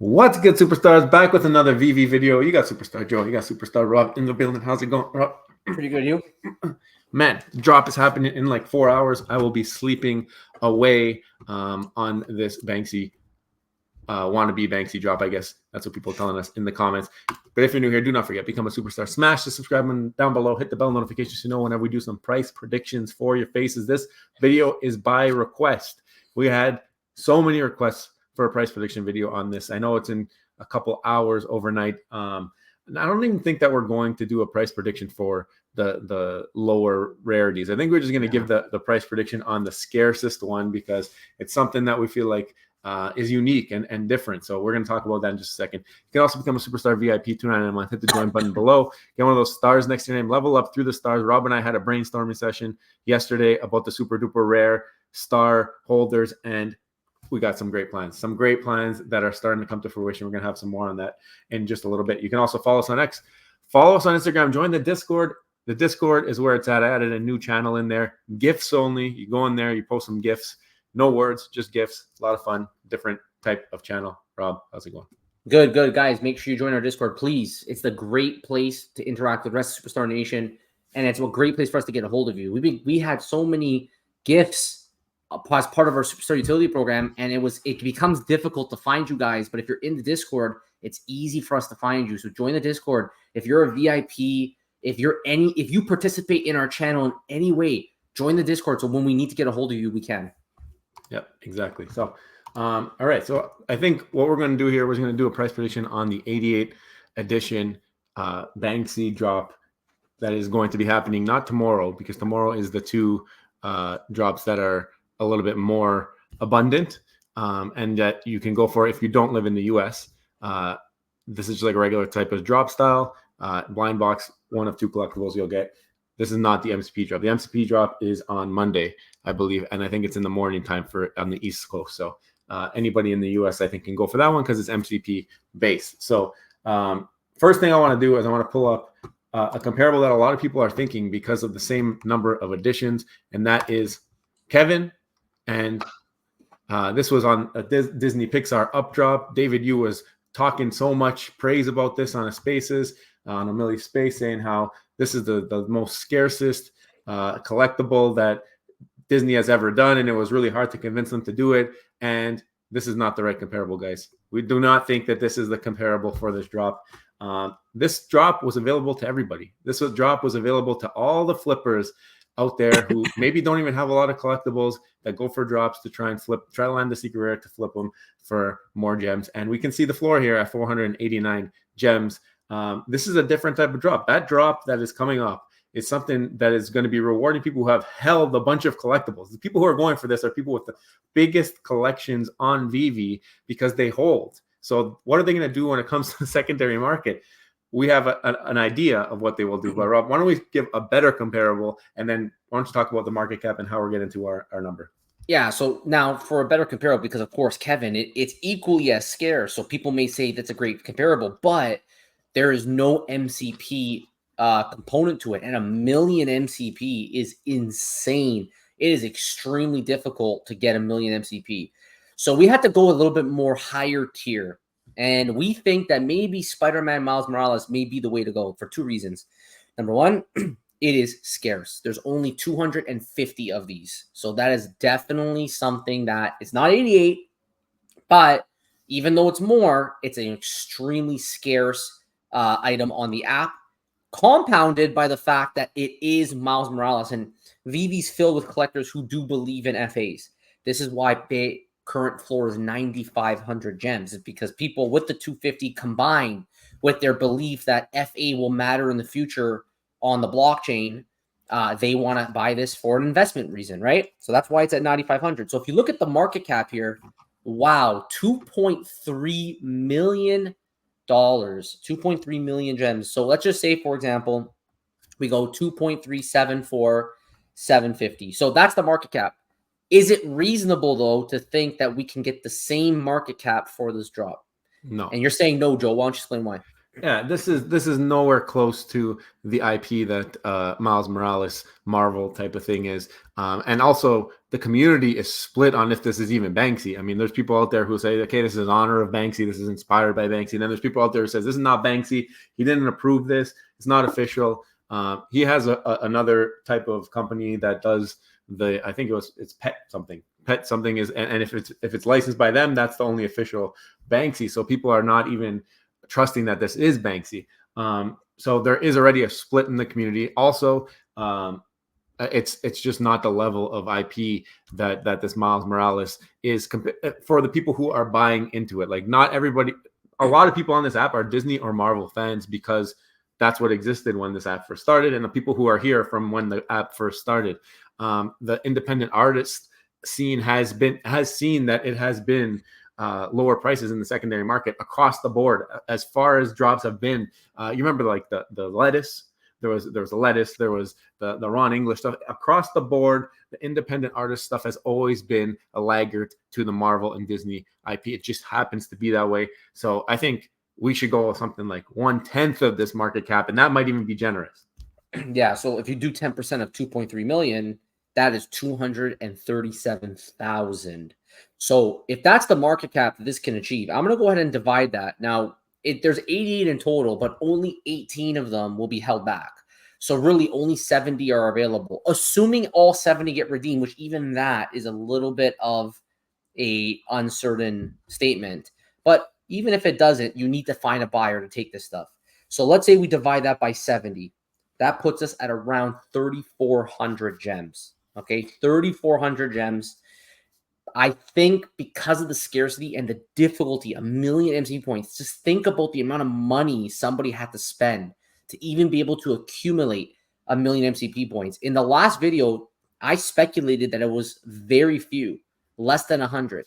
What's good, superstars? Back with another VV video. You got Superstar Joe, you got Superstar Rob in the building. How's it going, Rob? Pretty good, you? Man, drop is happening in like 4 hours. I will be sleeping away on this Banksy, wannabe Banksy drop, I guess. That's what people are telling us in the comments. But if you're new here, do not forget, become a superstar. Smash the subscribe button down below. Hit the bell notification so you know whenever we do some price predictions for your faces. This video is by request. We had so many requests for a price prediction video on this. I know it's in a couple hours overnight. And I don't even think that we're going to do a price prediction for the lower rarities. I think we're just going to give the price prediction on the scarcest one because it's something that we feel like is unique and different. So we're going to talk about that in just a second. You can also become a superstar VIP $2.99 a month. Hit the join button below. Get one of those stars next to your name. Level up through the stars. Rob and I had a brainstorming session yesterday about the super duper rare star holders, and we got some great plans that are starting to come to fruition. We're going to have some more on that in just a little bit. You can also follow us on X, follow us on Instagram, join the Discord. The Discord is where it's at. I added a new channel in there, gifts only. You go in there, you post some gifts, no words, just gifts. A lot of fun, different type of channel. Rob, how's it going? Good, guys. Make sure you join our Discord, please. It's the great place to interact with the rest of Superstar Nation, and it's a great place for us to get a hold of you. We had so many gifts as part of our Superstar Utility program, and it becomes difficult to find you guys. But if you're in the Discord, it's easy for us to find you. So join the Discord. If you're a VIP, if you participate in our channel in any way, join the Discord. So when we need to get a hold of you, we can. Yep, exactly. So, all right. So I think what we're going to do here, we're going to do a price prediction on the 88 edition Banksy drop that is going to be happening not tomorrow, because tomorrow is the two drops that are a little bit more abundant and that you can go for if you don't live in the US. This is just like a regular type of drop style. Blind box, one of two collectibles you'll get. This is not the MCP drop. The MCP drop is on Monday, I believe, and I think it's in the morning time on the East Coast. So anybody in the US, I think, can go for that one because it's MCP based. So first thing I want to do is I want to pull up a comparable that a lot of people are thinking because of the same number of editions, and that is Kevin. And this was on a Disney Pixar updrop. David Yu was talking so much praise about this on his Spaces, on Amelie Space, saying how this is the most scarcest collectible that Disney has ever done, and it was really hard to convince them to do it. And this is not the right comparable, guys. We do not think that this is the comparable for this drop. This drop was available to everybody. Drop was available to all the flippers out there who maybe don't even have a lot of collectibles that go for drops to try to land the secret rare to flip them for more gems. And we can see the floor here at 489 gems. This is a different type of drop. That drop that is coming up is something that is going to be rewarding people who have held a bunch of collectibles. The people who are going for this are people with the biggest collections on Veve because they hold. So what are they going to do when it comes to the secondary market? We have an idea of what they will do. But Rob, why don't we give a better comparable, and then why don't you talk about the market cap and how we're getting to our number? Yeah, so now for a better comparable, because of course, Kevin, it's equally as scarce. So people may say that's a great comparable, but there is no MCP component to it. And 1 million MCP is insane. It is extremely difficult to get 1 million MCP. So we had to go a little bit more higher tier. And we think that maybe Spider-Man Miles Morales may be the way to go for two reasons. Number one, it is scarce. There's only 250 of these. So that is definitely something that it's not 88, but even though it's more, it's an extremely scarce item on the app, compounded by the fact that it is Miles Morales. And Veve's filled with collectors who do believe in FAs. This is why current floor is 9,500 gems. It's because people with the 250 combined with their belief that FA will matter in the future on the blockchain, they want to buy this for an investment reason, right? So that's why it's at 9,500. So if you look at the market cap here, wow, $2.3 million, 2.3 million gems. So let's just say, for example, we go 2.37 for 750. So that's the market cap. Is it reasonable, though, to think that we can get the same market cap for this drop? No. And you're saying no, Joe. Why don't you explain why? Yeah, this is nowhere close to the IP that Miles Morales Marvel type of thing is, and also the community is split on if this is even Banksy. I mean, there's people out there who say, okay, this is in honor of Banksy, this is inspired by Banksy, and then there's people out there who says this is not Banksy, he didn't approve this, it's not official. He has another type of company that does I think it's Pet something is, and if it's licensed by them, that's the only official Banksy. So people are not even trusting that this is Banksy. So there is already a split in the community. Also, it's just not the level of IP that this Miles Morales is for the people who are buying into it. Like not everybody, a lot of people on this app are Disney or Marvel fans because that's what existed when this app first started, and the people who are here from when the app first started. The independent artist scene has seen that it has been lower prices in the secondary market across the board as far as drops have been. You remember like the lettuce, there was the lettuce, there was the Ron English stuff across the board. The independent artist stuff has always been a laggard to the Marvel and Disney IP. It just happens to be that way. So I think we should go with something like 1/10 of this market cap, and that might even be generous. Yeah, so if you do 10% of 2.3 million, that is 237,000. So if that's the market cap that this can achieve, I'm going to go ahead and divide that. Now, there's 88 in total, but only 18 of them will be held back. So really only 70 are available, assuming all 70 get redeemed, which even that is a little bit of a uncertain statement. But even if it doesn't, you need to find a buyer to take this stuff. So let's say we divide that by 70. That puts us at around 3,400 gems. Okay, 3,400 gems. I think because of the scarcity and the difficulty, 1,000,000 MCP points, just think about the amount of money somebody had to spend to even be able to accumulate 1,000,000 MCP points. In the last video, I speculated that it was very few, less than 100.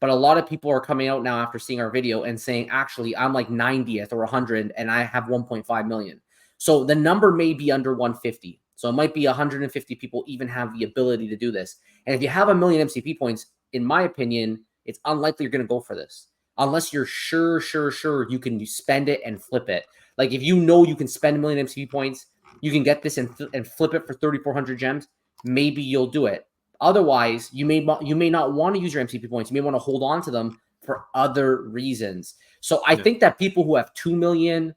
But a lot of people are coming out now after seeing our video and saying, actually, I'm like 90th or 100 and I have 1.5 million. So the number may be under 150. So it might be 150 people even have the ability to do this. And if you have 1,000,000 MCP points, in my opinion, it's unlikely you're going to go for this unless you're sure you can spend it and flip it. Like if you know you can spend 1,000,000 MCP points, you can get this and flip it for 3,400 gems. Maybe you'll do it. Otherwise, you may not want to use your MCP points. You may want to hold on to them for other reasons. So I think that people who have 2 million,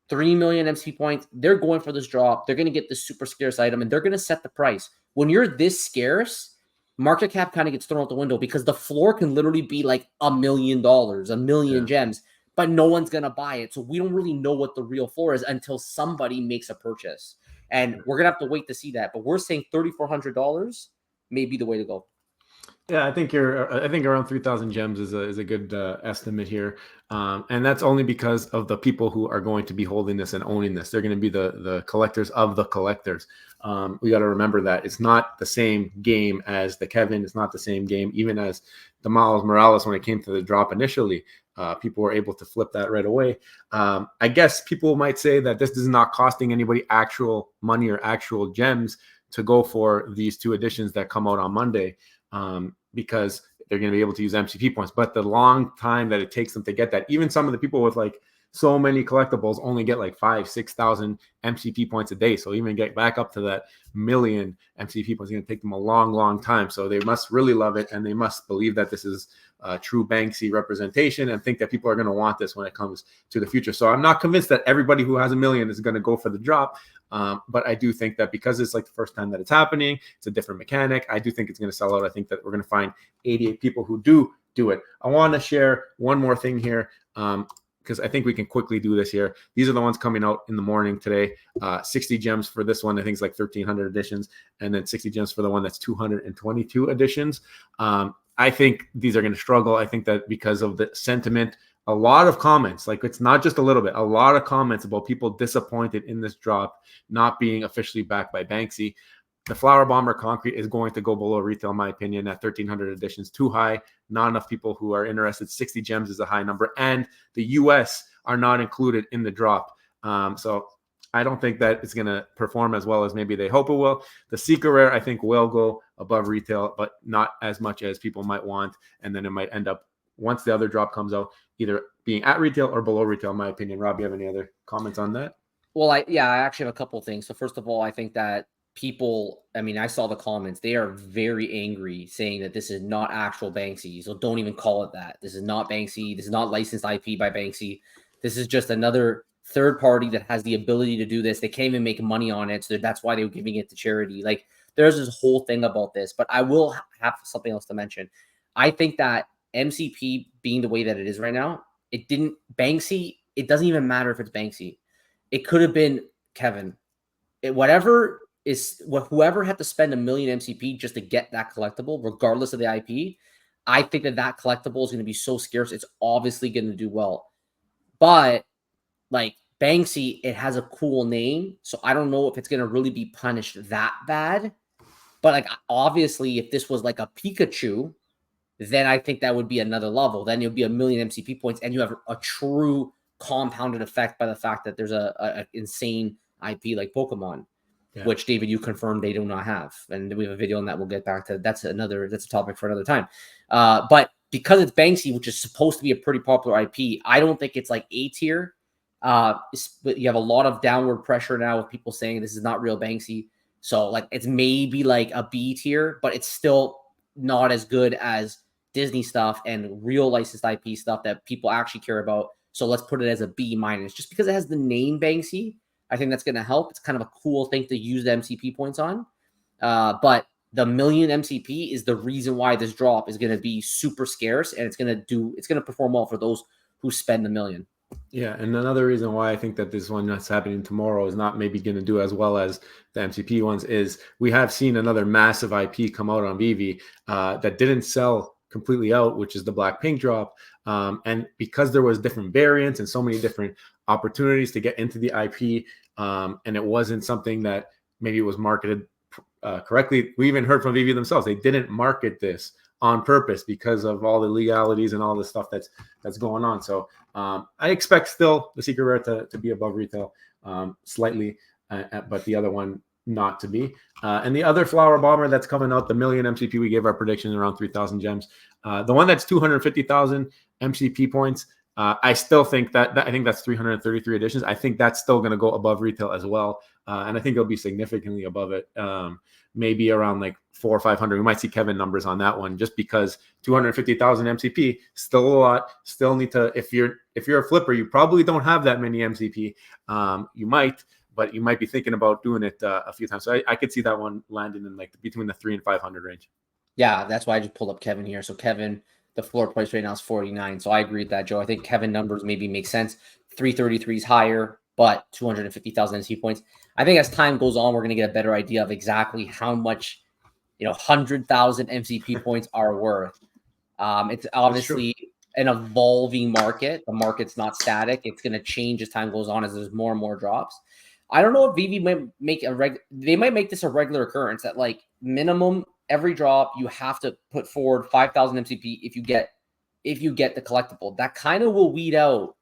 3 million MCP points, they're going for this drop. They're going to get this super scarce item, and they're going to set the price. When you're this scarce, market cap kind of gets thrown out the window because the floor can literally be like $1 million, 1,000,000 gems, but no one's going to buy it. So we don't really know what the real floor is until somebody makes a purchase. And we're going to have to wait to see that. But we're saying $3,400 may be the way to go. Yeah, I think around 3,000 gems is a good estimate here, and that's only because of the people who are going to be holding this and owning this. They're going to be the collectors of the collectors. We got to remember that it's not the same game as the Kevin. It's not the same game even as the Miles Morales when it came to the drop initially. People were able to flip that right away. I guess people might say that this is not costing anybody actual money or actual gems to go for these two editions that come out on Monday. Because they're going to be able to use MCP points, but the long time that it takes them to get that, even some of the people with like so many collectibles only get like 5,000-6,000 MCP points a day. So even get back up to that million MCP points is going to take them a long time. So they must really love it, and they must believe that this is a true Banksy representation and think that people are going to want this when it comes to the future. So I'm not convinced that everybody who has 1 million is going to go for the drop. But I do think that because it's like the first time that it's happening, it's a different mechanic. I do think it's going to sell out. I think that we're going to find 88 people who do it. I want to share one more thing here because I think we can quickly do this here. These are the ones coming out in the morning today. 60 gems for this one. I think it's like 1,300 editions, and then 60 gems for the one that's 222 editions. I think these are going to struggle. I think that because of the sentiment, a lot of comments, like it's not just a little bit, a lot of comments about people disappointed in this drop not being officially backed by Banksy. The Flower Bomber Concrete is going to go below retail, in my opinion, at 1,300 editions. Too high. Not enough people who are interested. 60 gems is a high number. And the US are not included in the drop. So I don't think that it's going to perform as well as maybe they hope it will. The Secret Rare, I think, will go above retail, but not as much as people might want. And then it might end up once the other drop comes out, either being at retail or below retail, in my opinion. Rob, you have any other comments on that? Well, I actually have a couple of things. So first of all, I think that people, I mean, I saw the comments. They are very angry saying that this is not actual Banksy. So don't even call it that. This is not Banksy. This is not licensed IP by Banksy. This is just another third party that has the ability to do this. They can't even make money on it. So that's why they were giving it to charity. Like there's this whole thing about this, but I will have something else to mention. I think that MCP being the way that it is right now, Banksy, it doesn't even matter if it's Banksy. It could have been Kevin. Whoever had to spend $1 million MCP just to get that collectible, regardless of the IP, I think that collectible is going to be so scarce. It's obviously going to do well. But like Banksy, it has a cool name. So I don't know if it's going to really be punished that bad. But like, obviously, if this was like a Pikachu, then I think that would be another level. Then it would be 1 million MCP points, and you have a true compounded effect by the fact that there's a insane IP like Pokemon, which David, you confirmed they do not have. And we have a video on that. We'll get back to that's a topic for another time. But because it's Banksy, which is supposed to be a pretty popular IP, I don't think it's like A tier. But you have a lot of downward pressure now with people saying this is not real Banksy. So like it's maybe like a B tier, but it's still not as good as Disney stuff and real licensed IP stuff that people actually care about. So let's put it as a B minus, just because it has the name Banksy. I think that's going to help. It's kind of a cool thing to use the MCP points on. But the 1 million MCP is the reason why this drop is going to be super scarce, and it's going to perform well for those who spend the $1 million. Yeah, and another reason why I think that this one that's happening tomorrow is not maybe going to do as well as the MCP ones is we have seen another massive IP come out on Veve that didn't sell completely out, which is the Blackpink drop. And because there was different variants and so many different opportunities to get into the IP, and it wasn't something that maybe was marketed correctly. We even heard from Veve themselves. They didn't market this on purpose because of all the legalities and all the stuff that's going on. So I expect still the Secret Rare to be above retail slightly, but the other one not to be. And the other Flower Bomber that's coming out, the 1 million MCP, we gave our prediction around 3,000 gems. The one that's 250,000 MCP points, I still think I think that's 333 editions. I think that's still going to go above retail as well. And I think it'll be significantly above it. Maybe around like 400 or 500. We might see Kevin numbers on that one, just because 250,000 MCP, still a lot. Still need to, if you're a flipper, you probably don't have that many MCP. You might, but you might be thinking about doing it a few times. So I could see that one landing in like between the 300 and 500 range. Yeah, that's why I just pulled up Kevin here. So Kevin, the floor price right now is 49. So I agree with that, Joe. I think Kevin numbers maybe make sense. 333 is higher, but 250,000 MCP points. I think as time goes on, we're going to get a better idea of exactly how much, 100,000 MCP points are worth. It's obviously an evolving market. The market's not static. It's going to change as time goes on, as there's more and more drops. I don't know if Veve might make they might make this a regular occurrence that like minimum every drop you have to put forward 5,000 MCP if you get the collectible. That kind of will weed out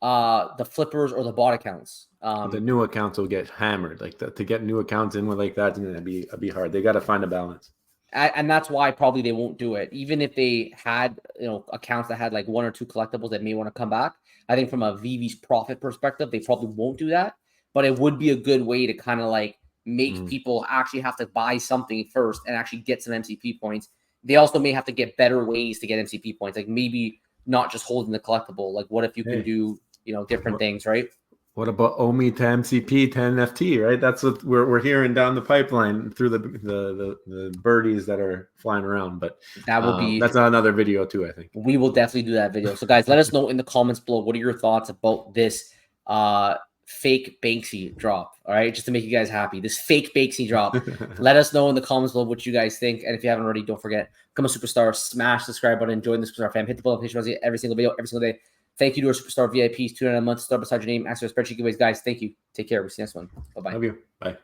the flippers or the bot accounts. The new accounts will get hammered. Like to get new accounts in with like that's going to be hard. They got to find a balance. And that's why probably they won't do it. Even if they had, accounts that had like 1 or 2 collectibles that may want to come back, I think from a Veve's profit perspective, they probably won't do that. But it would be a good way to kind of like make people actually have to buy something first and actually get some MCP points. They also may have to get better ways to get MCP points, like maybe not just holding the collectible. Like what if you can do, different things, right? What about OMI to MCP to NFT, right? That's what we're hearing down the pipeline through the birdies that are flying around. But that will be that's another video too, I think. We will definitely do that video. So guys, let us know in the comments below, what are your thoughts about this fake Banksy drop? All right, just to make you guys happy, this fake Banksy drop. Let us know in the comments below what you guys think. And if you haven't already, don't forget, become a superstar, smash the subscribe button, join the superstar fam, hit the bell notification every single video, every single day. Thank you to our superstar VIPs. $200 a month, start beside your name, access spreadsheet giveaways. Guys, thank you. Take care. We'll see you next one. Bye-bye. Love you. Bye.